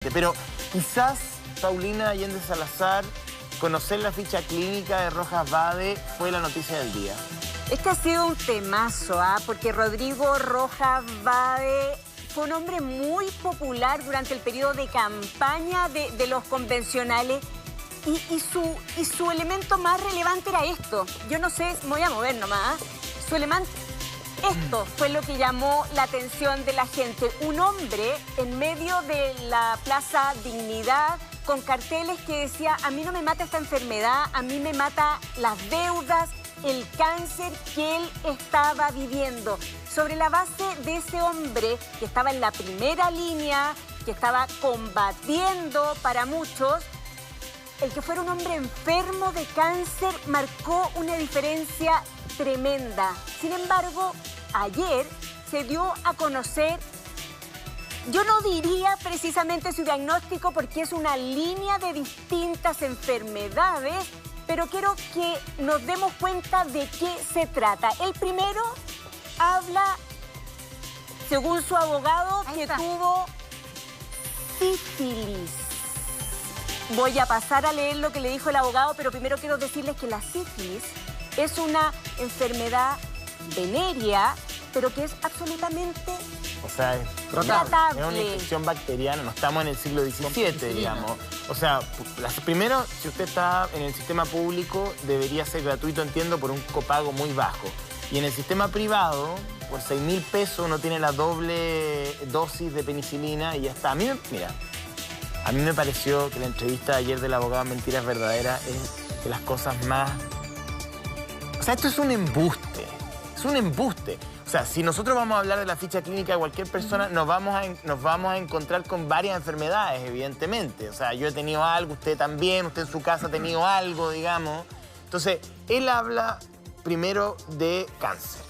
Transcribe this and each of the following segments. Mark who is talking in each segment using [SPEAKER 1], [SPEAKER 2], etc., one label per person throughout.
[SPEAKER 1] Pero quizás, Paulina Allende Salazar, conocer la ficha clínica de Rojas Vade fue la noticia del día.
[SPEAKER 2] Este ha sido un temazo, porque Rodrigo Rojas Vade fue un hombre muy popular durante el periodo de campaña de los convencionales y su elemento más relevante era esto. Yo no sé, me voy a mover nomás. Su elemento... Esto fue lo que llamó la atención de la gente. Un hombre en medio de la Plaza Dignidad con carteles que decía: a mí no me mata esta enfermedad, a mí me mata las deudas, el cáncer que él estaba viviendo. Sobre la base de ese hombre que estaba en la primera línea, que estaba combatiendo para muchos, el que fuera un hombre enfermo de cáncer marcó una diferencia tremenda. Sin embargo, ayer se dio a conocer, yo no diría precisamente su diagnóstico porque es una línea de distintas enfermedades, pero quiero que nos demos cuenta de qué se trata. El primero habla, según su abogado, que tuvo sífilis. Voy a pasar a leer lo que le dijo el abogado, pero primero quiero decirles que la sífilis es una enfermedad venérea, pero que es absolutamente
[SPEAKER 1] tratable. Es una infección bacteriana, no estamos en el siglo XVII, digamos. O sea, primero, si usted está en el sistema público, debería ser gratuito, entiendo, por un copago muy bajo. Y en el sistema privado, por 6.000 pesos, uno tiene la doble dosis de penicilina y ya está. A mí me pareció que la entrevista de ayer del abogado Mentiras Verdaderas es de las cosas más... O sea, esto es un embuste. Es un embuste. O sea, si nosotros vamos a hablar de la ficha clínica de cualquier persona, nos vamos a encontrar con varias enfermedades, evidentemente. O sea, yo he tenido algo, usted también, usted en su casa ha tenido algo, digamos. Entonces, él habla primero de cáncer.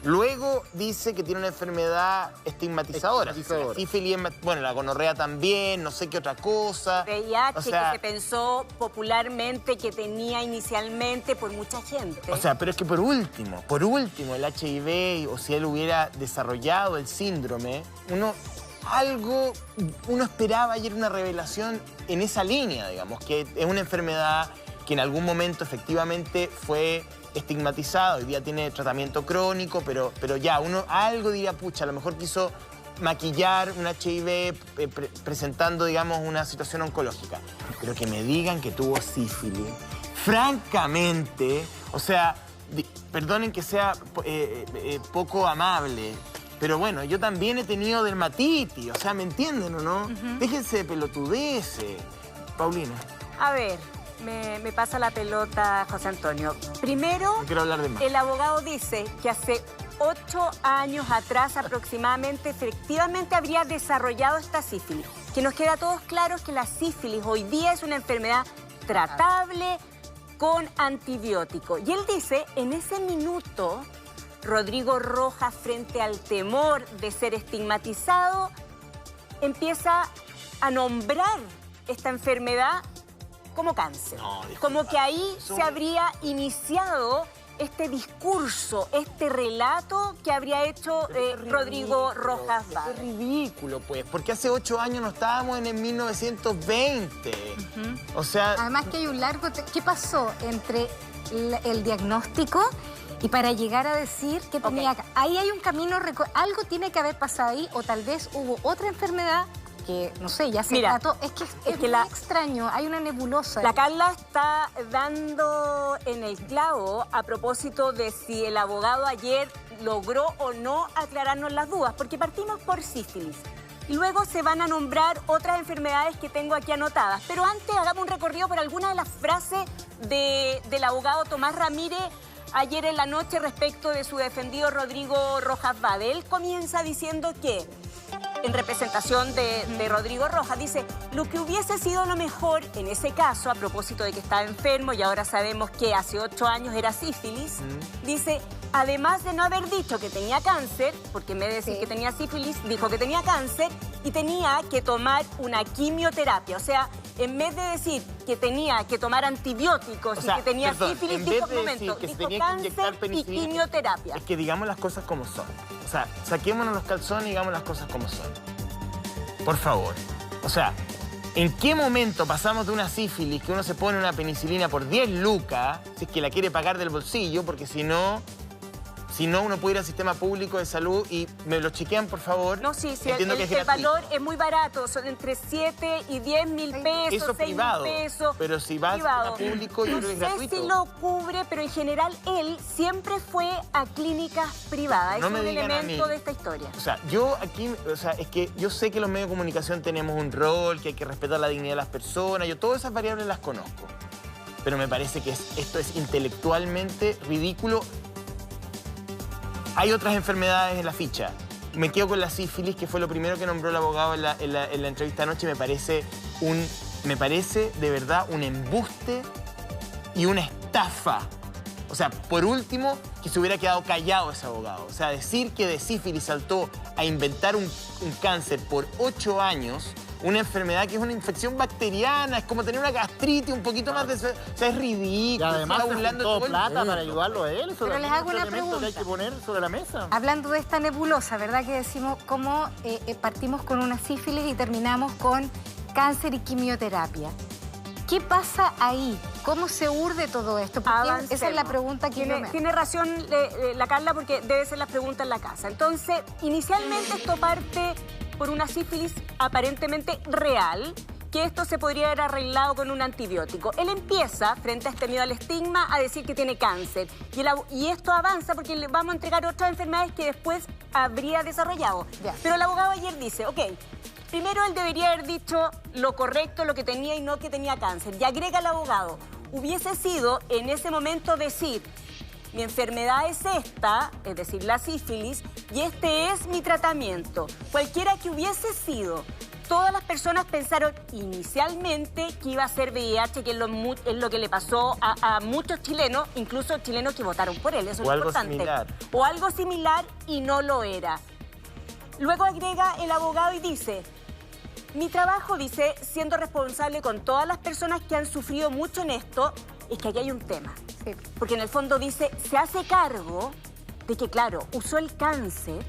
[SPEAKER 1] Luego dice que tiene una enfermedad estigmatizadora. La sífilis, bueno, la gonorrea también, no sé qué otra cosa.
[SPEAKER 2] VIH, que se pensó popularmente que tenía inicialmente por mucha gente.
[SPEAKER 1] O sea, pero es que por último, el HIV, o si él hubiera desarrollado el síndrome, uno esperaba ayer una revelación en esa línea, digamos, que es una enfermedad que en algún momento efectivamente fue estigmatizado, hoy día tiene tratamiento crónico, pero ya uno algo diría, pucha, a lo mejor quiso maquillar un HIV presentando, digamos, una situación oncológica. Pero que me digan que tuvo sífilis, francamente, o sea, perdonen que sea poco amable, pero bueno, yo también he tenido dermatitis, o sea, ¿me entienden o no? Déjense de pelotudeces. Paulina.
[SPEAKER 2] A ver... Me pasa la pelota, José Antonio. Primero,
[SPEAKER 1] no quiero hablar de más.
[SPEAKER 2] El abogado dice que hace 8 años atrás aproximadamente, efectivamente habría desarrollado esta sífilis. Que nos queda a todos claros que la sífilis hoy día es una enfermedad tratable con antibiótico. Y él dice, en ese minuto, Rodrigo Rojas, frente al temor de ser estigmatizado, empieza a nombrar esta enfermedad como cáncer. No, como que ahí se habría iniciado este discurso, este relato que habría hecho Rodrigo Rojas Vade.
[SPEAKER 1] Es ridículo, pues, porque hace 8 años no estábamos en el 1920. O sea...
[SPEAKER 3] Además que hay un largo... ¿Qué pasó entre el diagnóstico y para llegar a decir que tenía... Ahí hay un camino... Algo tiene que haber pasado ahí, o tal vez hubo otra enfermedad que, no sé, ya se trató. Es que es muy extraño, hay una nebulosa.
[SPEAKER 2] La Carla está dando en el clavo a propósito de si el abogado ayer logró o no aclararnos las dudas, porque partimos por sífilis. Y luego se van a nombrar otras enfermedades que tengo aquí anotadas. Pero antes hagamos un recorrido por algunas de las frases del abogado Tomás Ramírez ayer en la noche respecto de su defendido Rodrigo Rojas Vade. Él comienza diciendo que, en representación de Rodrigo Rojas, dice: lo que hubiese sido lo mejor en ese caso, a propósito de que estaba enfermo y ahora sabemos que hace 8 años era sífilis, dice, además de no haber dicho que tenía cáncer, porque en vez de decir que tenía sífilis, dijo que tenía cáncer y tenía que tomar una quimioterapia. O sea, en vez de decir que tenía que tomar antibióticos y que tenía sífilis, dijo, cáncer y quimioterapia.
[SPEAKER 1] Es que digamos las cosas como son. O sea, saquémonos los calzones y digamos las cosas como son. Por favor. O sea, ¿en qué momento pasamos de una sífilis que uno se pone una penicilina por 10 lucas, si es que la quiere pagar del bolsillo, porque si no uno puede ir al sistema público de salud y me lo chequean, por favor?
[SPEAKER 2] No, sí,
[SPEAKER 1] el
[SPEAKER 2] valor es muy barato, son entre 7 y 10 mil pesos,
[SPEAKER 1] eso
[SPEAKER 2] 6
[SPEAKER 1] privado,
[SPEAKER 2] mil pesos.
[SPEAKER 1] pero si vas a público, yo creo que es gratuito.
[SPEAKER 2] No sé si lo cubre, pero en general él siempre fue a clínicas privadas.
[SPEAKER 1] No
[SPEAKER 2] es
[SPEAKER 1] me
[SPEAKER 2] un
[SPEAKER 1] digan
[SPEAKER 2] elemento
[SPEAKER 1] a mí.
[SPEAKER 2] de esta historia.
[SPEAKER 1] O sea, yo aquí, es que yo sé que los medios de comunicación tenemos un rol, que hay que respetar la dignidad de las personas, yo todas esas variables las conozco. Pero me parece que esto es intelectualmente ridículo. Hay otras enfermedades en la ficha. Me quedo con la sífilis, que fue lo primero que nombró el abogado en la entrevista anoche. Me parece de verdad un embuste y una estafa. O sea, por último, que se hubiera quedado callado ese abogado. O sea, decir que de sífilis saltó a inventar un cáncer por 8 años, una enfermedad que es una infección bacteriana, es como tener una gastritis, un poquito más de... O sea, es ridículo.
[SPEAKER 4] Y además se juntó plata para ayudarlo a él.
[SPEAKER 3] Pero les hago una
[SPEAKER 4] pregunta que hay que poner sobre la mesa.
[SPEAKER 3] Hablando de esta nebulosa, ¿verdad? Que decimos cómo partimos con una sífilis y terminamos con cáncer y quimioterapia. ¿Qué pasa ahí? ¿Cómo se urde todo esto? Porque esa es la pregunta que
[SPEAKER 2] tiene razón la Carla, porque debe ser la pregunta en la casa. Entonces, inicialmente esto parte por una sífilis aparentemente real, que esto se podría haber arreglado con un antibiótico. Él empieza, frente a este miedo al estigma, a decir que tiene cáncer. Y esto avanza porque le vamos a entregar otras enfermedades que después habría desarrollado. Ya. Pero el abogado ayer dice, ok, primero él debería haber dicho lo correcto, lo que tenía y no que tenía cáncer. Y agrega el abogado, hubiese sido en ese momento decir, mi enfermedad es esta, es decir, la sífilis, y este es mi tratamiento. Cualquiera que hubiese sido, todas las personas pensaron inicialmente que iba a ser VIH, que es lo que le pasó a muchos chilenos, incluso chilenos que votaron por él, eso es importante.
[SPEAKER 1] Similar.
[SPEAKER 2] O algo similar y no lo era. Luego agrega el abogado y dice, mi trabajo, dice, siendo responsable con todas las personas que han sufrido mucho en esto, es que aquí hay un tema. Sí. Porque en el fondo dice, se hace cargo de que, claro, usó el cáncer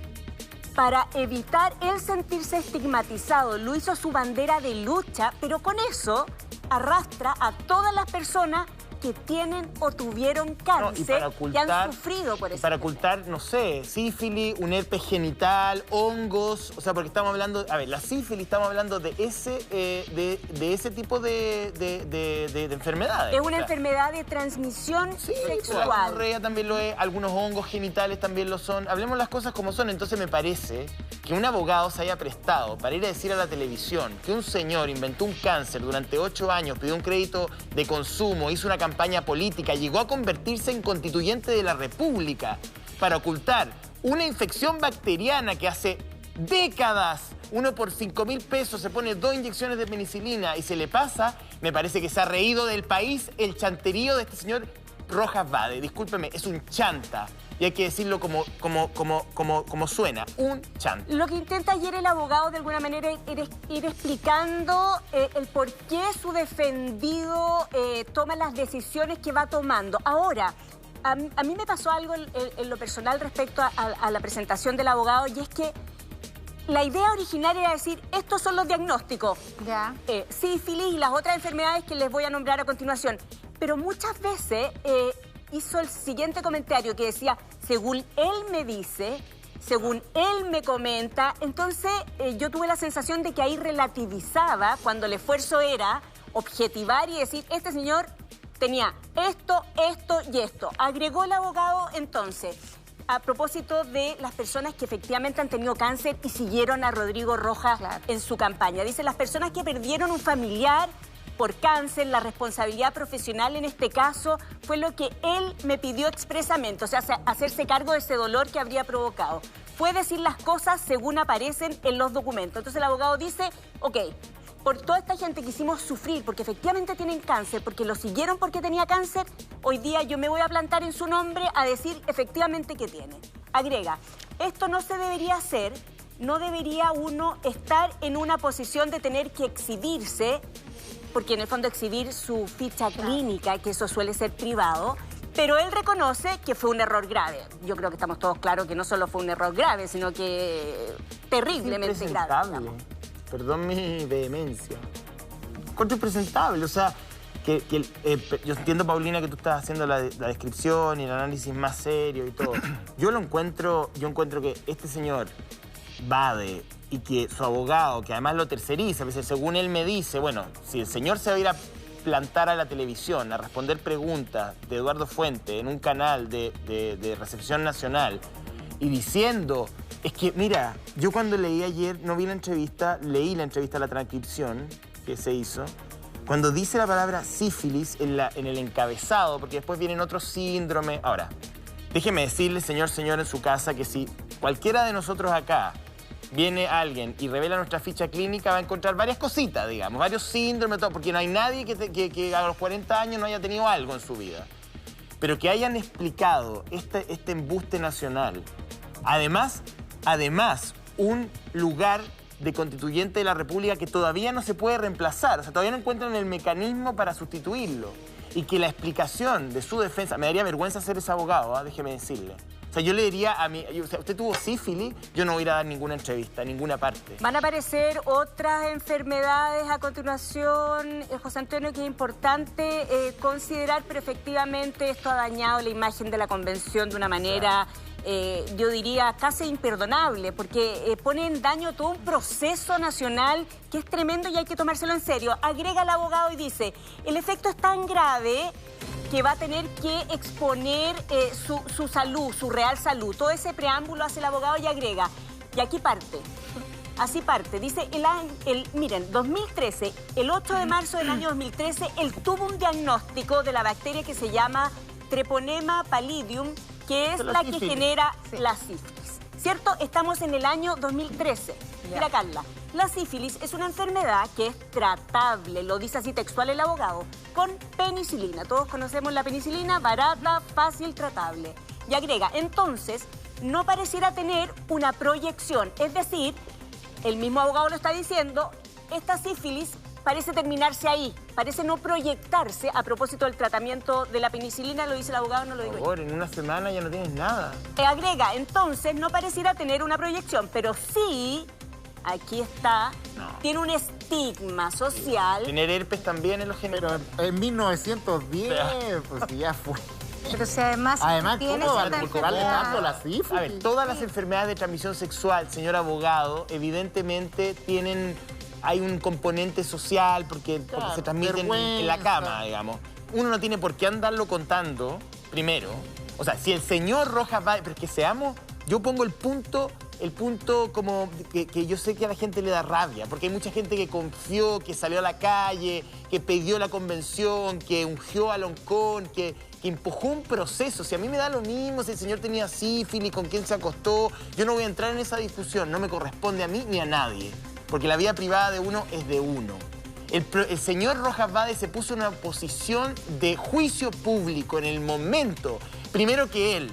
[SPEAKER 2] para evitar el sentirse estigmatizado. Lo hizo su bandera de lucha, pero con eso arrastra a todas las personas que tienen o tuvieron cáncer y han sufrido por eso.
[SPEAKER 1] Para ocultar, no sé, sífilis, un herpes genital, hongos, o sea, porque estamos hablando, a ver, la sífilis estamos hablando de ese tipo de enfermedades.
[SPEAKER 2] Es una enfermedad de transmisión sexual.
[SPEAKER 1] La gonorrea también lo es, algunos hongos genitales también lo son. Hablemos las cosas como son. Entonces me parece que un abogado se haya prestado para ir a decir a la televisión que un señor inventó un cáncer durante 8 años, pidió un crédito de consumo, hizo una campaña política, llegó a convertirse en constituyente de la República para ocultar una infección bacteriana que hace décadas uno por 5.000 pesos se pone 2 inyecciones de penicilina y se le pasa. Me parece que se ha reído del país el chanterío de este señor Rojas Vade. Discúlpeme, es un chanta. Y hay que decirlo como suena, un chanta.
[SPEAKER 2] Lo que intenta ayer el abogado de alguna manera es ir explicando el por qué su defendido toma las decisiones que va tomando. Ahora, a mí me pasó algo en lo personal respecto a la presentación del abogado, y es que la idea original era decir, estos son los diagnósticos.
[SPEAKER 3] Ya.
[SPEAKER 2] Sífilis y las otras enfermedades que les voy a nombrar a continuación. Pero muchas veces hizo el siguiente comentario que decía, según él me dice, según él me comenta. Entonces yo tuve la sensación de que ahí relativizaba cuando el esfuerzo era objetivar y decir, este señor tenía esto, esto y esto. Agregó el abogado entonces, a propósito de las personas que efectivamente han tenido cáncer y siguieron a Rodrigo Rojas en su campaña. Dice, las personas que perdieron un familiar por cáncer, la responsabilidad profesional en este caso fue lo que él me pidió expresamente, o sea, hacerse cargo de ese dolor que habría provocado. Fue decir las cosas según aparecen en los documentos. Entonces el abogado dice, ok, por toda esta gente que hicimos sufrir porque efectivamente tienen cáncer, porque lo siguieron porque tenía cáncer, hoy día yo me voy a plantar en su nombre a decir efectivamente que tiene. Agrega, esto no se debería hacer, no debería uno estar en una posición de tener que exhibirse, porque en el fondo exhibir su ficha clínica, que eso suele ser privado, pero él reconoce que fue un error grave. Yo creo que estamos todos claros que no solo fue un error grave, sino que terriblemente grave.
[SPEAKER 1] perdón mi vehemencia, encuentro impresentable. O sea, yo entiendo, Paulina, que tú estás haciendo la descripción y el análisis más serio y todo. Yo encuentro que este señor Bade y que su abogado, que además lo terceriza, pues, según él me dice, bueno, si el señor se va a ir a plantar a la televisión a responder preguntas de Eduardo Fuente en un canal de recepción nacional y diciendo, es que, mira, yo cuando leí ayer, no vi la entrevista, leí la entrevista, la transcripción que se hizo, cuando dice la palabra sífilis en el encabezado, porque después vienen otros síndromes. Ahora, déjeme decirle, señor en su casa, que si cualquiera de nosotros acá viene alguien y revela nuestra ficha clínica, va a encontrar varias cositas, digamos, varios síndromes, todo, porque no hay nadie que a los 40 años no haya tenido algo en su vida. Pero que hayan explicado este embuste nacional. Además, un lugar de constituyente de la República que todavía no se puede reemplazar. O sea, todavía no encuentran el mecanismo para sustituirlo. Y que la explicación de su defensa... Me daría vergüenza ser ese abogado, déjeme decirle. O sea, yo le diría a mí... O sea, usted tuvo sífilis, yo no voy a ir a dar ninguna entrevista, ninguna parte.
[SPEAKER 2] Van a aparecer otras enfermedades a continuación, José Antonio, que es importante considerar, pero efectivamente esto ha dañado la imagen de la convención de una manera... yo diría casi imperdonable, porque pone en daño todo un proceso nacional que es tremendo y hay que tomárselo en serio. Agrega el abogado y dice, el efecto es tan grave que va a tener que exponer su salud, su real salud. Todo ese preámbulo hace el abogado y agrega, y aquí parte. Así parte, dice, miren, 2013, el 8 de marzo del año 2013, él tuvo un diagnóstico de la bacteria que se llama Treponema pallidum, que es la que genera la sífilis, ¿cierto? Estamos en el año 2013. Mira, Carla, la sífilis es una enfermedad que es tratable, lo dice así textual el abogado, con penicilina. Todos conocemos la penicilina, barata, fácil, tratable. Y agrega, entonces, no pareciera tener una proyección, es decir, el mismo abogado lo está diciendo, esta sífilis parece terminarse ahí, parece no proyectarse a propósito del tratamiento de la penicilina, lo dice el abogado, no lo digo yo.
[SPEAKER 1] Por favor, en una semana ya no tienes nada.
[SPEAKER 2] Agrega, entonces, no pareciera tener una proyección, pero sí, aquí está, tiene un estigma social.
[SPEAKER 1] Tener herpes también en los genitales.
[SPEAKER 4] Pero en 1910, pues ya fue.
[SPEAKER 3] Pero si además tienes
[SPEAKER 4] ¿cómo va a
[SPEAKER 3] esta
[SPEAKER 4] inculcarle
[SPEAKER 3] enfermedad?
[SPEAKER 4] tanto la sífilis?
[SPEAKER 1] A ver, todas las enfermedades de transmisión sexual, señor abogado, evidentemente hay un componente social porque se transmiten en la cama, digamos. Uno no tiene por qué andarlo contando, primero. O sea, si el señor Rojas va... Pero es que seamos... Yo pongo el punto como que yo sé que a la gente le da rabia, porque hay mucha gente que confió, que salió a la calle, que pidió la convención, que ungió a Loncón, que empujó un proceso. Si a mí me da lo mismo, si el señor tenía sífilis, con quién se acostó, yo no voy a entrar en esa discusión, no me corresponde a mí ni a nadie. Porque la vida privada de uno es de uno. El señor Rojas Bade se puso en una posición de juicio público en el momento, primero que él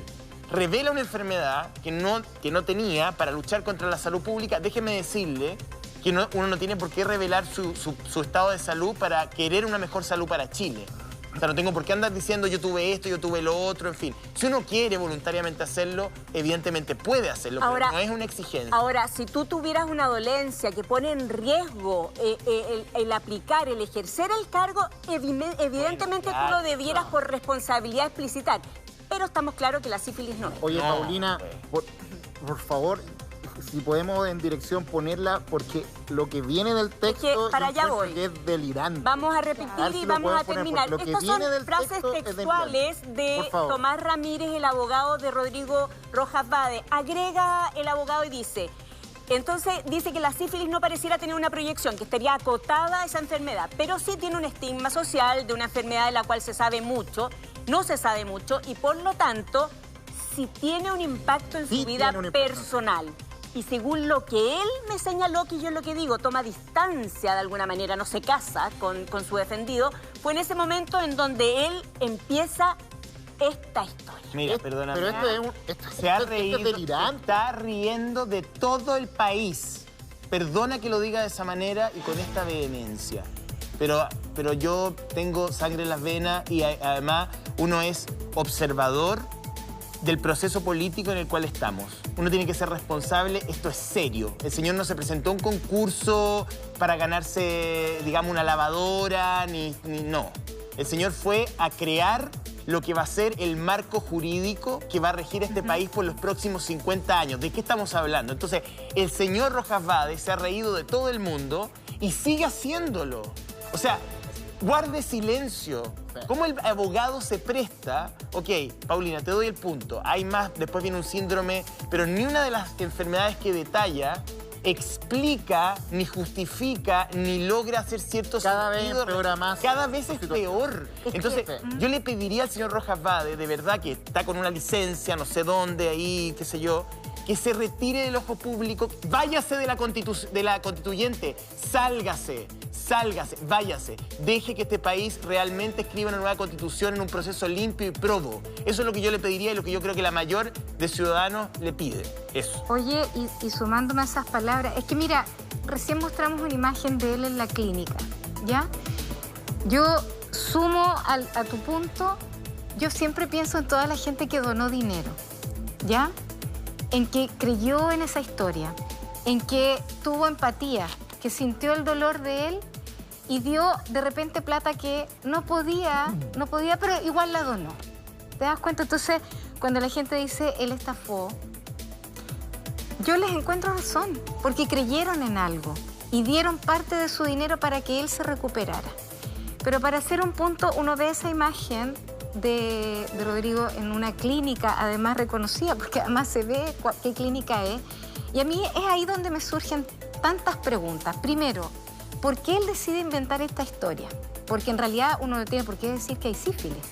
[SPEAKER 1] revela una enfermedad que no tenía para luchar contra la salud pública. Déjeme decirle que uno no tiene por qué revelar su estado de salud para querer una mejor salud para Chile. O sea, no tengo por qué andar diciendo yo tuve esto, yo tuve lo otro, en fin. Si uno quiere voluntariamente hacerlo, evidentemente puede hacerlo, pero no es una exigencia.
[SPEAKER 2] Ahora, si tú tuvieras una dolencia que pone en riesgo el aplicar, el ejercer el cargo, evidentemente tú lo debieras por responsabilidad explicitar. Pero estamos claros que la sífilis no.
[SPEAKER 4] Oye, Paulina, por favor, si podemos en dirección ponerla, porque lo que viene del texto
[SPEAKER 2] es que para allá voy.
[SPEAKER 4] Que es delirante.
[SPEAKER 2] Vamos a repetir y vamos a terminar. Estas son frases textuales de Tomás Ramírez, el abogado de Rodrigo Rojas Bade. Agrega el abogado y dice... Entonces dice que la sífilis no pareciera tener una proyección, que estaría acotada a esa enfermedad, pero sí tiene un estigma social de una enfermedad de la cual se sabe mucho, no se sabe mucho, y por lo tanto, sí tiene un impacto en su vida personal. Y según lo que él me señaló, que yo es lo que digo, toma distancia de alguna manera, no se casa con su defendido, fue en ese momento en donde él empieza esta historia.
[SPEAKER 1] Mira, perdóname.
[SPEAKER 4] Pero
[SPEAKER 1] se ha reído, está riendo de todo el país. Perdona que lo diga de esa manera y con esta vehemencia. Pero yo tengo sangre en las venas y además uno es observador del proceso político en el cual estamos. Uno tiene que ser responsable, esto es serio. El señor no se presentó a un concurso para ganarse, digamos, una lavadora, no. El señor fue a crear lo que va a ser el marco jurídico que va a regir este país por los próximos 50 años. ¿De qué estamos hablando? Entonces, el señor Rojas Vade se ha reído de todo el mundo y sigue haciéndolo. O sea, guarde silencio. ¿Cómo el abogado se presta? Ok, Paulina, te doy el punto. Hay más, después viene un síndrome, pero ni una de las enfermedades que detalla explica, ni justifica, ni logra hacer cierto sentido.
[SPEAKER 4] Cada vez empeora más.
[SPEAKER 1] Cada vez es peor. Entonces, yo le pediría al señor Rojas Vade, de verdad, que está con una licencia, no sé dónde, ahí, qué sé yo, que se retire del ojo público, váyase de la constituyente, sálgase, váyase. Deje que este país realmente escriba una nueva constitución en un proceso limpio y probo. Eso es lo que yo le pediría y lo que yo creo que la mayor de ciudadanos le pide. Eso.
[SPEAKER 3] Oye, y sumándome a esas palabras, es que mira, recién mostramos una imagen de él en la clínica, ¿ya? Yo sumo a tu punto, yo siempre pienso en toda la gente que donó dinero, ¿ya? En que creyó en esa historia, en que tuvo empatía, que sintió el dolor de él y dio de repente plata que no podía, pero igual la donó. ¿Te das cuenta? Entonces, cuando la gente dice, él estafó, yo les encuentro razón, porque creyeron en algo y dieron parte de su dinero para que él se recuperara. Pero para hacer un punto, uno ve esa imagen de Rodrigo en una clínica, además reconocida, porque además se ve qué clínica es. Y a mí es ahí donde me surgen tantas preguntas. Primero, ¿por qué él decide inventar esta historia? Porque en realidad uno no tiene por qué decir que hay sífilis.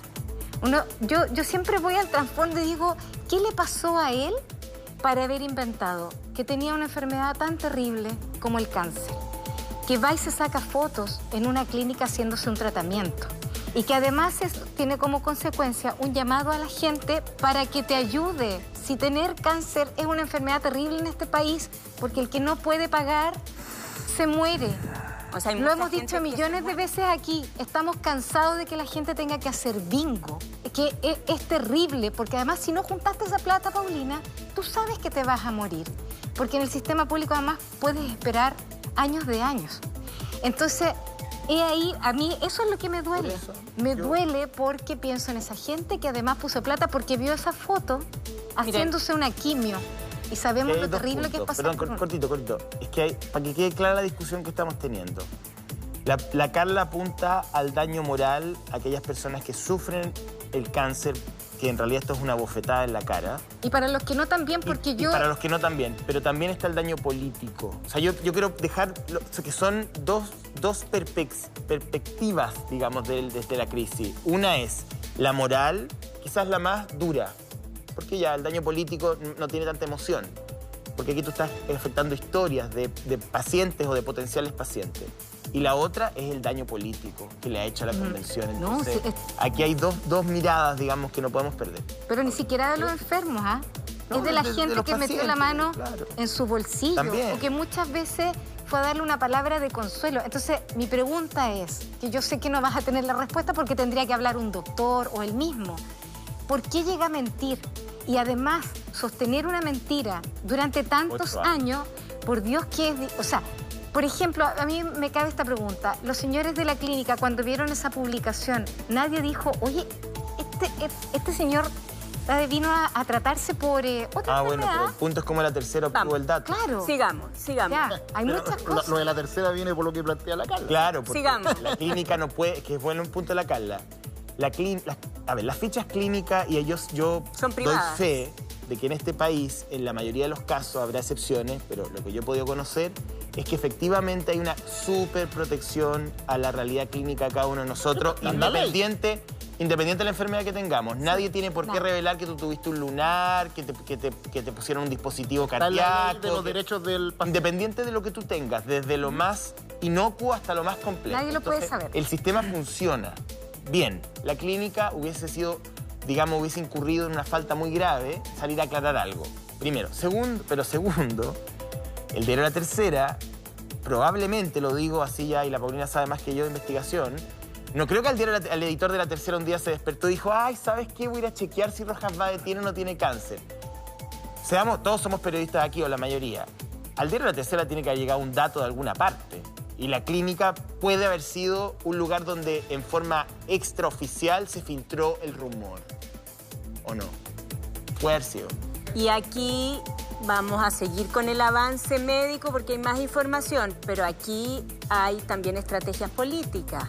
[SPEAKER 3] Yo siempre voy al trasfondo y digo, ¿qué le pasó a él para haber inventado que tenía una enfermedad tan terrible como el cáncer? Que va y se saca fotos en una clínica haciéndose un tratamiento. Y que además tiene como consecuencia un llamado a la gente para que te ayude. Si tener cáncer es una enfermedad terrible en este país, porque el que no puede pagar se muere. O sea, lo hemos dicho millones de veces aquí. Estamos cansados de que la gente tenga que hacer bingo. Que es terrible, porque además si no juntaste esa plata, Paulina, tú sabes que te vas a morir. Porque en el sistema público además puedes esperar años de años. Entonces, ahí, a mí eso es lo que me duele. Me duele porque pienso en esa gente que además puso plata porque vio esa foto haciéndose una quimio. Y sabemos lo terrible que es pasar.
[SPEAKER 1] Perdón, cortito. Es que para que quede clara la discusión que estamos teniendo. La Carla apunta al daño moral a aquellas personas que sufren el cáncer, que en realidad esto es una bofetada en la cara.
[SPEAKER 3] Y para los que no también, porque
[SPEAKER 1] y para los que no también, pero también está el daño político. O sea, yo quiero dejar que son dos perspectivas, digamos, desde la crisis. Una es la moral, quizás la más dura, porque ya el daño político no tiene tanta emoción. Porque aquí tú estás afectando historias de pacientes o de potenciales pacientes. Y la otra es el daño político que le ha hecho a la convención. Entonces, aquí hay dos miradas, digamos, que no podemos perder.
[SPEAKER 3] Pero ni siquiera de los enfermos, ¿ah? Es de la gente que metió la mano en su bolsillo.
[SPEAKER 1] También.
[SPEAKER 3] O que muchas veces fue a darle una palabra de consuelo. Entonces, mi pregunta es, que yo sé que no vas a tener la respuesta porque tendría que hablar un doctor o él mismo. ¿Por qué llega a mentir? Y además, sostener una mentira durante tantos años, por Dios que es... O sea, por ejemplo, a mí me cabe esta pregunta. Los señores de la clínica, cuando vieron esa publicación, nadie dijo, oye, este señor vino a tratarse por otra enfermedad.
[SPEAKER 1] Bueno, pero el punto es como la tercera obtuvo el dato.
[SPEAKER 3] Claro.
[SPEAKER 2] Sigamos.
[SPEAKER 3] Ya, hay muchas cosas.
[SPEAKER 4] Lo de la tercera viene por lo que plantea la Carla.
[SPEAKER 1] Claro, porque
[SPEAKER 2] Sigamos.
[SPEAKER 1] la clínica no puede... Que es bueno un punto de la Carla. Las fichas clínicas, y ellos, yo
[SPEAKER 2] son privadas.
[SPEAKER 1] Doy fe de que en este país, en la mayoría de los casos, habrá excepciones, pero lo que yo he podido conocer es que efectivamente hay una súper protección a la realidad clínica de cada uno de nosotros, independiente de la enfermedad que tengamos. Nadie tiene por qué revelar que tú tuviste un lunar, que te pusieron un dispositivo cardíaco.
[SPEAKER 4] De los derechos del paciente.
[SPEAKER 1] Independiente de lo que tú tengas, desde lo más inocuo hasta lo más complejo.
[SPEAKER 3] Nadie lo puede saber.
[SPEAKER 1] El sistema funciona. Bien, la clínica hubiese incurrido en una falta muy grave salir a aclarar algo. Primero. Segundo, el diario La Tercera, probablemente, lo digo así ya, y la Paulina sabe más que yo de investigación, No creo que al editor de La Tercera un día se despertó y dijo, ay, ¿sabes qué? Voy a ir a chequear si Rojas Vade tiene o no tiene cáncer. Todos somos periodistas aquí, o la mayoría. Al diario La Tercera tiene que haber llegado un dato de alguna parte. Y la clínica puede haber sido un lugar donde en forma extraoficial se filtró el rumor. ¿O no? Puede haber sido.
[SPEAKER 2] Y aquí vamos a seguir con el avance médico porque hay más información, pero aquí hay también estrategias políticas.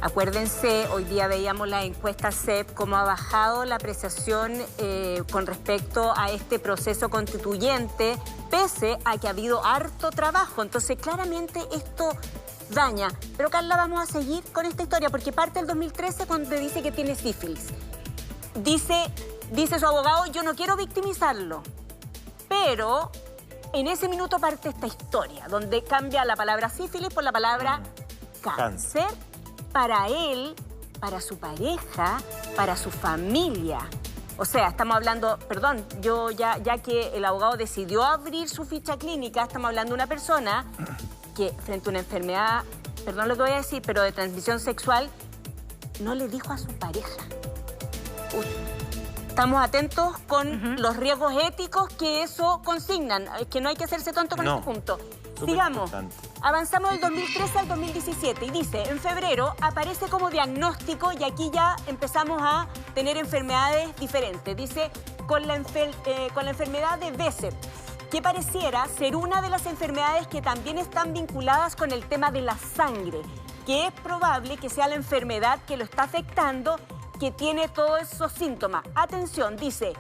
[SPEAKER 2] Acuérdense, hoy día veíamos la encuesta CEP, cómo ha bajado la apreciación con respecto a este proceso constituyente, pese a que ha habido harto trabajo. Entonces, claramente esto daña. Pero, Carla, vamos a seguir con esta historia, porque parte del 2013 cuando dice que tiene sífilis. Dice su abogado, yo no quiero victimizarlo. Pero en ese minuto parte esta historia, donde cambia la palabra sífilis por la palabra cáncer. Para él, para su pareja, para su familia. O sea, estamos hablando, perdón, ya que el abogado decidió abrir su ficha clínica, estamos hablando de una persona que frente a una enfermedad, perdón lo que voy a decir, pero de transmisión sexual, no le dijo a su pareja. Estamos atentos con los riesgos éticos que eso consignan, que no hay que hacerse tonto con este punto. Sigamos. Avanzamos del 2013 al 2017 y dice, en febrero aparece como diagnóstico y aquí ya empezamos a tener enfermedades diferentes. Dice, con la enfermedad de Behçet, que pareciera ser una de las enfermedades que también están vinculadas con el tema de la sangre, que es probable que sea la enfermedad que lo está afectando, que tiene todos esos síntomas. Atención, dice,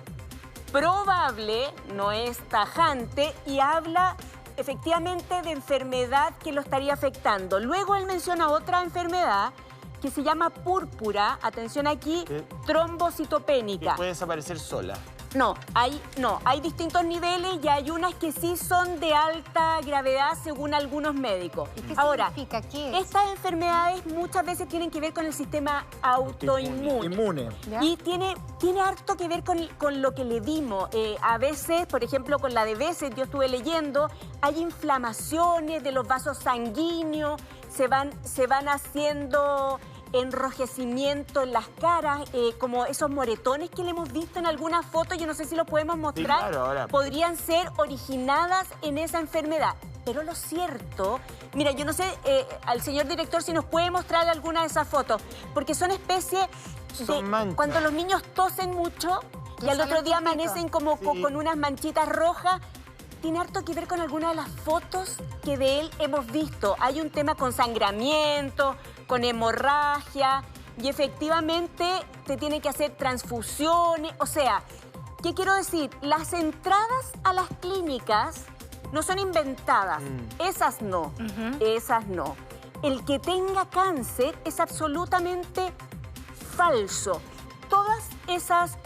[SPEAKER 2] probable, no es tajante, y habla efectivamente de enfermedad que lo estaría afectando. Luego él menciona otra enfermedad que se llama púrpura, atención aquí, trombocitopénica.
[SPEAKER 1] Que puede desaparecer sola.
[SPEAKER 2] No, hay distintos niveles y hay unas que sí son de alta gravedad según algunos médicos.
[SPEAKER 3] ¿Y qué significa? ¿Qué es?
[SPEAKER 2] Estas enfermedades muchas veces tienen que ver con el sistema autoinmune. Y tiene harto que ver con lo que le dimos. A veces, por ejemplo, con la de Behçet, yo estuve leyendo, hay inflamaciones de los vasos sanguíneos, se van haciendo enrojecimiento en las caras, como esos moretones que le hemos visto en algunas fotos, yo no sé si lo podemos mostrar,
[SPEAKER 1] sí, claro, ahora
[SPEAKER 2] podrían ser originadas en esa enfermedad. Pero lo cierto, mira, yo no sé al señor director si nos puede mostrar alguna de esas fotos, porque son especies de
[SPEAKER 1] manchas.
[SPEAKER 2] Cuando los niños tosen mucho y al otro día amanecen como con unas manchitas rojas. Tiene harto que ver con alguna de las fotos que de él hemos visto. Hay un tema con sangramiento, con hemorragia, y efectivamente te tiene que hacer transfusiones. O sea, ¿qué quiero decir? Las entradas a las clínicas no son inventadas. Esas no, esas no. El que tenga cáncer es absolutamente falso. Todas esas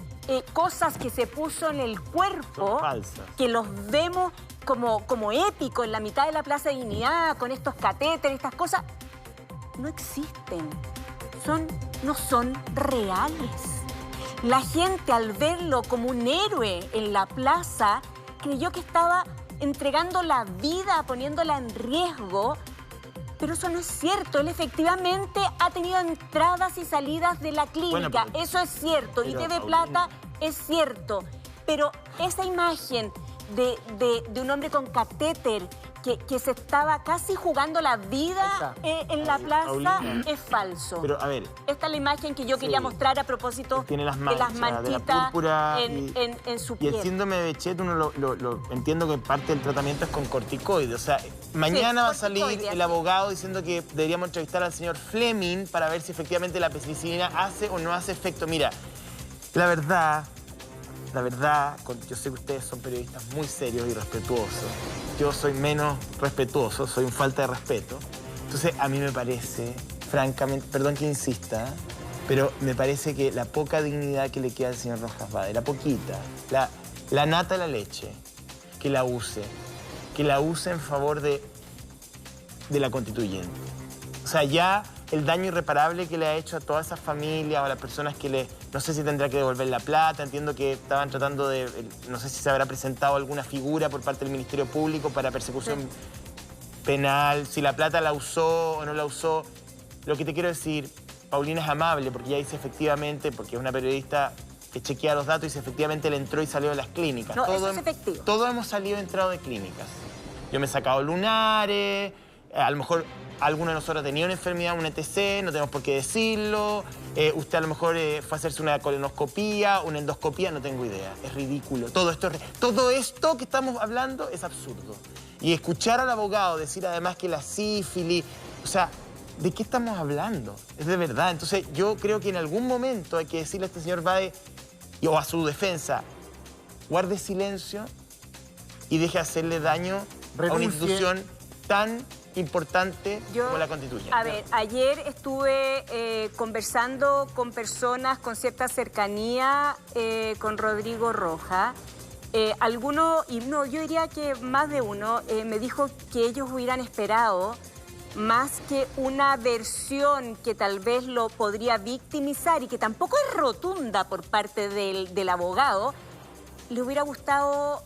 [SPEAKER 2] cosas que se puso en el cuerpo, que los vemos como épico en la mitad de la Plaza de Dignidad, con estos catéteres, estas cosas, no existen. No son reales. La gente, al verlo como un héroe en la plaza, creyó que estaba entregando la vida, poniéndola en riesgo. Pero eso no es cierto. Él efectivamente ha tenido entradas y salidas de la clínica.
[SPEAKER 1] Bueno,
[SPEAKER 2] eso es cierto. Y TV Plata es cierto. Pero esa imagen de un hombre con catéter que se estaba casi jugando la vida en la plaza,
[SPEAKER 1] Paulina,
[SPEAKER 2] es falso.
[SPEAKER 1] Pero, a ver,
[SPEAKER 2] esta es la imagen que yo quería mostrar a propósito
[SPEAKER 1] tiene las
[SPEAKER 2] de
[SPEAKER 1] manchas,
[SPEAKER 2] las manchitas
[SPEAKER 1] púrpura
[SPEAKER 2] en su
[SPEAKER 1] y
[SPEAKER 2] piel.
[SPEAKER 1] el síndrome de Behçet, uno lo entiendo que parte del tratamiento es con corticoides. O sea, mañana va a salir el abogado diciendo que deberíamos entrevistar al señor Fleming para ver si efectivamente la penicilina hace o no hace efecto. Mira, la verdad, yo sé que ustedes son periodistas muy serios y respetuosos. Yo soy menos respetuoso, soy un falta de respeto. Entonces, a mí me parece, francamente, perdón que insista, pero me parece que la poca dignidad que le queda al señor Rojas Vade, la poquita, la nata de la leche, que la use en favor de la constituyente. O sea, ya el daño irreparable que le ha hecho a todas esas familias o a las personas que no sé si tendrá que devolver la plata, entiendo que estaban tratando de, no sé si se habrá presentado alguna figura por parte del Ministerio Público para persecución penal, si la plata la usó o no la usó. Lo que te quiero decir, Paulina es amable porque ella dice efectivamente, porque es una periodista que chequea los datos y dice efectivamente él entró y salió de las clínicas.
[SPEAKER 2] No, eso es efectivo.
[SPEAKER 1] Todos hemos salido y entrado de clínicas. Yo me he sacado lunares, a lo mejor alguno de nosotros tenía una enfermedad, un ETC, no tenemos por qué decirlo. Usted a lo mejor fue a hacerse una colonoscopía, una endoscopía, no tengo idea. Es ridículo. Todo esto que estamos hablando es absurdo. Y escuchar al abogado decir además que la sífilis, o sea, ¿de qué estamos hablando? Es de verdad. Entonces yo creo que en algún momento hay que decirle a este señor Bae, o a su defensa, guarde silencio y deje hacerle daño a una institución tan importante como la Constituyente.
[SPEAKER 2] A ver, ayer estuve conversando con personas con cierta cercanía con Rodrigo Rojas. Alguno, y no, yo diría que más de uno, me dijo que ellos hubieran esperado más que una versión que tal vez lo podría victimizar y que tampoco es rotunda por parte del abogado, le hubiera gustado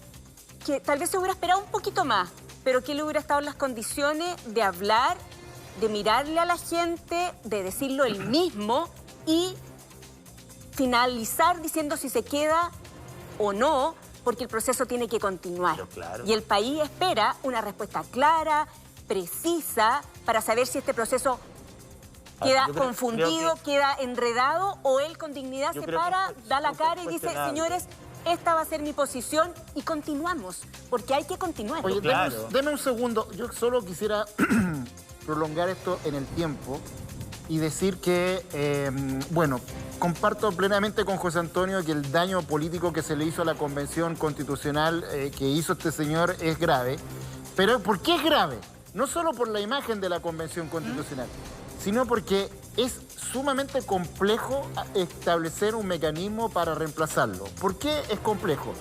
[SPEAKER 2] que tal vez se hubiera esperado un poquito más, pero que él hubiera estado en las condiciones de hablar, de mirarle a la gente, de decirlo él mismo y finalizar diciendo si se queda o no, porque el proceso tiene que continuar.
[SPEAKER 1] Claro.
[SPEAKER 2] Y el país espera una respuesta clara, precisa, para saber si este proceso queda confundido, queda enredado, o él con dignidad se para, da la cara y dice, señores, esta va a ser mi posición y continuamos, porque hay que continuar.
[SPEAKER 4] Oye, deme un segundo. Yo solo quisiera prolongar esto en el tiempo y decir que, bueno, comparto plenamente con José Antonio que el daño político que se le hizo a la Convención Constitucional que hizo este señor es grave. Pero ¿por qué es grave? No solo por la imagen de la Convención Constitucional, sino porque es sumamente complejo establecer un mecanismo para reemplazarlo. ¿Por qué es complejo?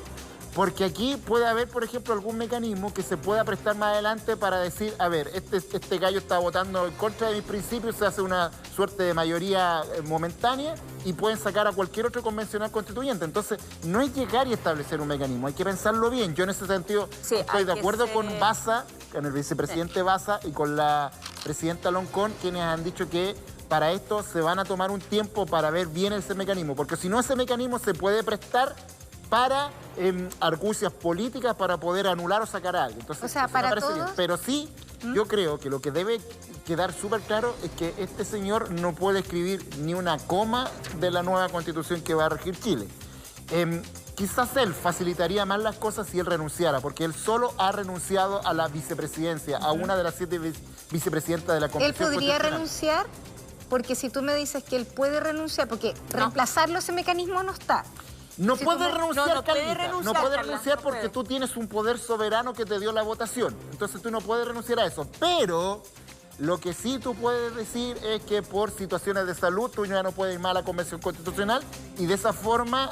[SPEAKER 4] Porque aquí puede haber, por ejemplo, algún mecanismo que se pueda prestar más adelante para decir, a ver, este gallo está votando en contra de mis principios, se hace una suerte de mayoría momentánea y pueden sacar a cualquier otro convencional constituyente. Entonces, no es llegar y establecer un mecanismo, hay que pensarlo bien. Yo en ese sentido estoy de acuerdo con Baza, con el vicepresidente Baza y con la presidenta Loncón, quienes han dicho que para esto se van a tomar un tiempo para ver bien ese mecanismo, porque si no, ese mecanismo se puede prestar para argucias políticas para poder anular o sacar a alguien. Entonces,
[SPEAKER 3] o sea, para todos.
[SPEAKER 4] Pero sí, yo creo que lo que debe quedar súper claro es que este señor no puede escribir ni una coma de la nueva Constitución que va a regir Chile. Quizás él facilitaría más las cosas si él renunciara, porque él solo ha renunciado a la vicepresidencia, a una de las 7 vicepresidentas de la Convención
[SPEAKER 3] ¿Él podría
[SPEAKER 4] Constitucional.
[SPEAKER 3] renunciar? Porque si tú me dices que él puede renunciar, porque reemplazarlo ese mecanismo no está.
[SPEAKER 4] No puede renunciar,
[SPEAKER 2] Carlita.
[SPEAKER 4] No puede renunciar porque tú tienes un poder soberano que te dio la votación. Entonces tú no puedes renunciar a eso. Pero lo que sí tú puedes decir es que por situaciones de salud tú ya no puedes ir más a la Convención Constitucional y de esa forma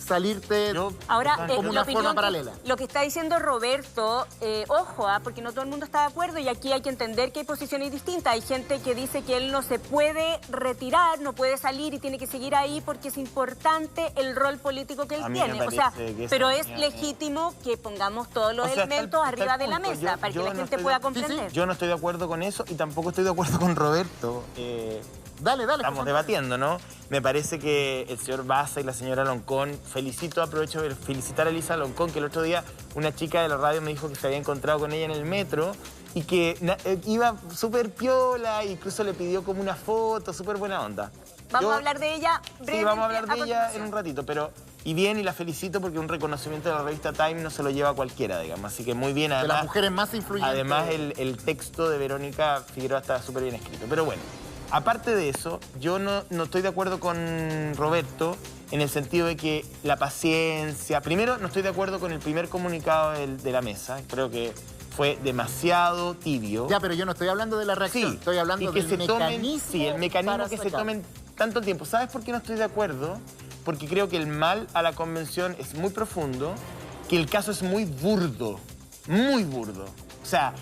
[SPEAKER 4] salirte como una forma paralela.
[SPEAKER 2] Lo que está diciendo Roberto, ojo, porque no todo el mundo está de acuerdo y aquí hay que entender que hay posiciones distintas. Hay gente que dice que él no se puede retirar, no puede salir y tiene que seguir ahí porque es importante el rol político que él tiene. O sea, pero es legítimo que pongamos todos los elementos arriba de la mesa para que la gente pueda comprender.
[SPEAKER 1] Yo no estoy de acuerdo con eso y tampoco estoy de acuerdo con Roberto.
[SPEAKER 4] Dale.
[SPEAKER 1] Estamos debatiendo, ¿no? Me parece que el señor Baza y la señora Loncón, aprovecho de felicitar a Elisa Loncón, que el otro día una chica de la radio me dijo que se había encontrado con ella en el metro y que iba súper piola, incluso le pidió como una foto, súper buena onda.
[SPEAKER 2] Vamos a hablar de ella brevemente.
[SPEAKER 1] Sí, vamos a hablar de ella en un ratito, pero... Y bien, y la felicito porque un reconocimiento de la revista Time no se lo lleva cualquiera, digamos. Así que muy bien, además...
[SPEAKER 4] De las mujeres más influyentes.
[SPEAKER 1] Además, el texto de Verónica Figueroa está súper bien escrito. Pero bueno, aparte de eso, yo no estoy de acuerdo con Roberto en el sentido de que la paciencia... Primero, no estoy de acuerdo con el primer comunicado de la mesa. Creo que fue demasiado tibio.
[SPEAKER 4] Ya, pero yo no estoy hablando de la reacción.
[SPEAKER 1] Sí,
[SPEAKER 4] estoy hablando del mecanismo.
[SPEAKER 1] Sí, el mecanismo que se tomen tanto tiempo. ¿Sabes por qué no estoy de acuerdo? Porque creo que el mal a la convención es muy profundo, que el caso es muy burdo, muy burdo. O sea,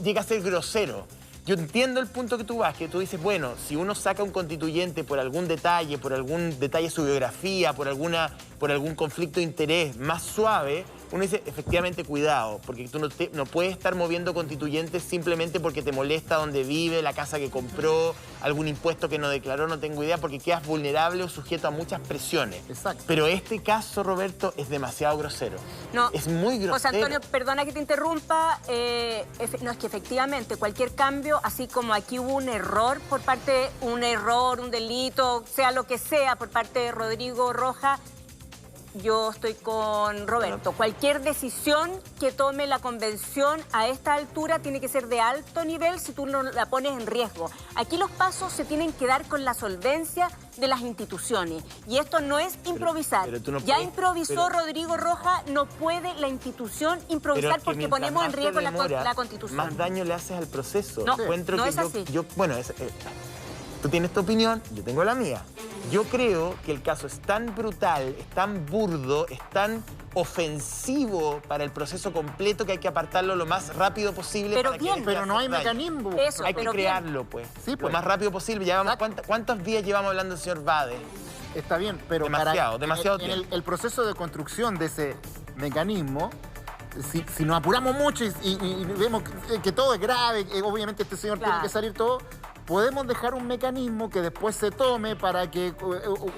[SPEAKER 1] llega a ser grosero. Yo entiendo el punto que tú vas, que tú dices, bueno, si uno saca un constituyente por algún detalle de su biografía, por algún conflicto de interés más suave, uno dice, efectivamente, cuidado, porque tú no puedes estar moviendo constituyentes simplemente porque te molesta donde vive, la casa que compró, algún impuesto que no declaró, no tengo idea, porque quedas vulnerable o sujeto a muchas presiones.
[SPEAKER 4] Exacto.
[SPEAKER 1] Pero este caso, Roberto, es demasiado grosero.
[SPEAKER 2] No,
[SPEAKER 1] es muy grosero.
[SPEAKER 2] José Antonio, perdona que te interrumpa. No, es que efectivamente cualquier cambio, así como aquí hubo un error por parte, un delito, sea lo que sea, por parte de Rodrigo Rojas, yo estoy con Roberto. Cualquier decisión que tome la convención a esta altura tiene que ser de alto nivel si tú no la pones en riesgo. Aquí los pasos se tienen que dar con la solvencia de las instituciones. Y esto no es improvisar.
[SPEAKER 1] Pero tú no
[SPEAKER 2] ya
[SPEAKER 1] puedes,
[SPEAKER 2] improvisó Rodrigo Rojas, no puede la institución improvisar porque ponemos en riesgo la Constitución.
[SPEAKER 1] Más daño le haces al proceso.
[SPEAKER 2] No,
[SPEAKER 1] Encuentro
[SPEAKER 2] no
[SPEAKER 1] que
[SPEAKER 2] es así.
[SPEAKER 1] Bueno, tú tienes tu opinión, yo tengo la mía. Yo creo que el caso es tan brutal, es tan burdo, es tan ofensivo para el proceso completo que hay que apartarlo lo más rápido posible.
[SPEAKER 2] Pero
[SPEAKER 1] para
[SPEAKER 2] bien.
[SPEAKER 1] que
[SPEAKER 4] Pero no hay
[SPEAKER 1] daño.
[SPEAKER 4] mecanismo.
[SPEAKER 2] Eso,
[SPEAKER 1] Hay que
[SPEAKER 2] pero
[SPEAKER 1] crearlo, pues.
[SPEAKER 4] Sí,
[SPEAKER 1] Lo
[SPEAKER 4] pues.
[SPEAKER 1] más rápido posible. ¿Cuántos días llevamos hablando del señor Bade?
[SPEAKER 4] Está bien, pero
[SPEAKER 1] Demasiado
[SPEAKER 4] en el proceso de construcción de ese mecanismo, si nos apuramos mucho y vemos que todo es grave, obviamente este señor tiene que salir todo, podemos dejar un mecanismo que después se tome para que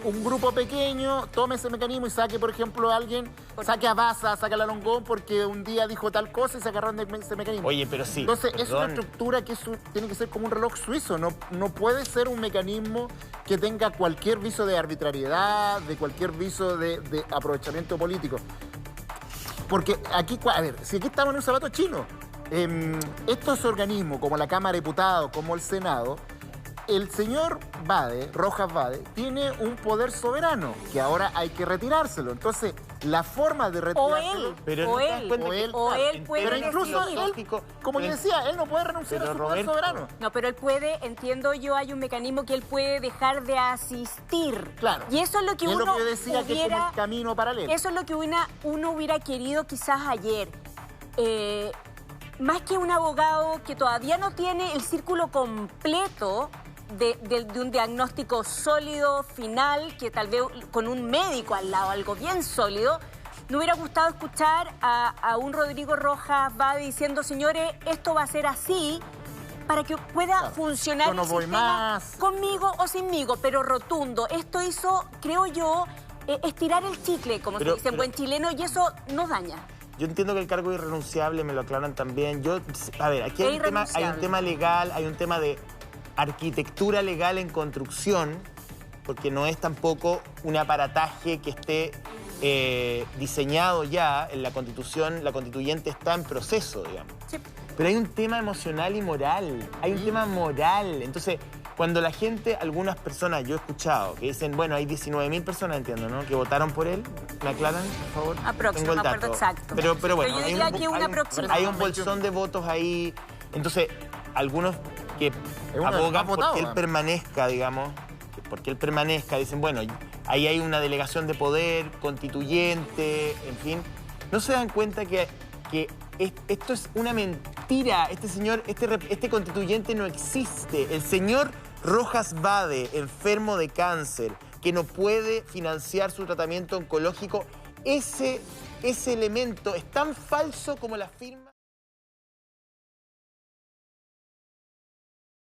[SPEAKER 4] un grupo pequeño tome ese mecanismo y saque, por ejemplo, a alguien, saque a Baza, saque a la Longón porque un día dijo tal cosa y se agarraron de ese mecanismo.
[SPEAKER 1] Oye, pero sí.
[SPEAKER 4] Entonces, es una
[SPEAKER 1] perdón.
[SPEAKER 4] estructura que tiene que ser como un reloj suizo. No puede ser un mecanismo que tenga cualquier viso de arbitrariedad, de cualquier viso de aprovechamiento político. Porque aquí, a ver, si aquí estamos en un zapato chino, estos organismos como la Cámara de Diputados, como el Senado, el señor Bade, Rojas Bade, tiene un poder soberano que ahora hay que retirárselo. Entonces, la forma de retirárselo...
[SPEAKER 2] O él puede
[SPEAKER 4] Pero incluso
[SPEAKER 2] decidir.
[SPEAKER 4] él, como le decía, él no puede renunciar a su poder soberano.
[SPEAKER 2] No, pero él puede, entiendo yo, hay un mecanismo que él puede dejar de asistir.
[SPEAKER 4] Claro.
[SPEAKER 2] Y eso es lo que
[SPEAKER 4] Y es
[SPEAKER 2] uno
[SPEAKER 4] lo que yo decía, que es como el camino paralelo.
[SPEAKER 2] Eso es lo que uno hubiera querido quizás ayer. Más que un abogado que todavía no tiene el círculo completo de un diagnóstico sólido, final, que tal vez con un médico al lado, algo bien sólido, me hubiera gustado escuchar a un Rodrigo Rojas Bade diciendo, señores, esto va a ser así, para que pueda funcionar
[SPEAKER 4] yo no
[SPEAKER 2] el
[SPEAKER 4] voy
[SPEAKER 2] sistema
[SPEAKER 4] más.
[SPEAKER 2] conmigo o sinmigo, pero rotundo. Esto hizo, creo yo, estirar el chicle, como se dice en buen chileno, y eso no daña.
[SPEAKER 1] Yo entiendo que el cargo es irrenunciable, me lo aclaran también. A ver, aquí hay un tema legal, hay un tema de arquitectura legal en construcción, porque no es tampoco un aparataje que esté diseñado ya en la Constitución, la constituyente está en proceso, digamos.
[SPEAKER 2] Sí.
[SPEAKER 1] Pero hay un tema emocional y moral, hay un tema moral. Entonces, cuando la gente, algunas personas, yo he escuchado, que dicen, bueno, hay 19.000 personas, entiendo, ¿no?, que votaron por él. ¿Me aclaran, por favor?
[SPEAKER 2] Tengo el dato exacto.
[SPEAKER 1] Pero bueno,
[SPEAKER 2] yo diría que una aproximación.
[SPEAKER 1] hay un bolsón de votos ahí. Entonces, algunos que abogan porque él permanezca, digamos, porque él permanezca, dicen, bueno, ahí hay una delegación de poder, constituyente, en fin. No se dan cuenta que esto es una mentira. Este señor, este constituyente no existe. El señor Rojas Bade, enfermo de cáncer, que no puede financiar su tratamiento oncológico, ese elemento es tan falso como la firma...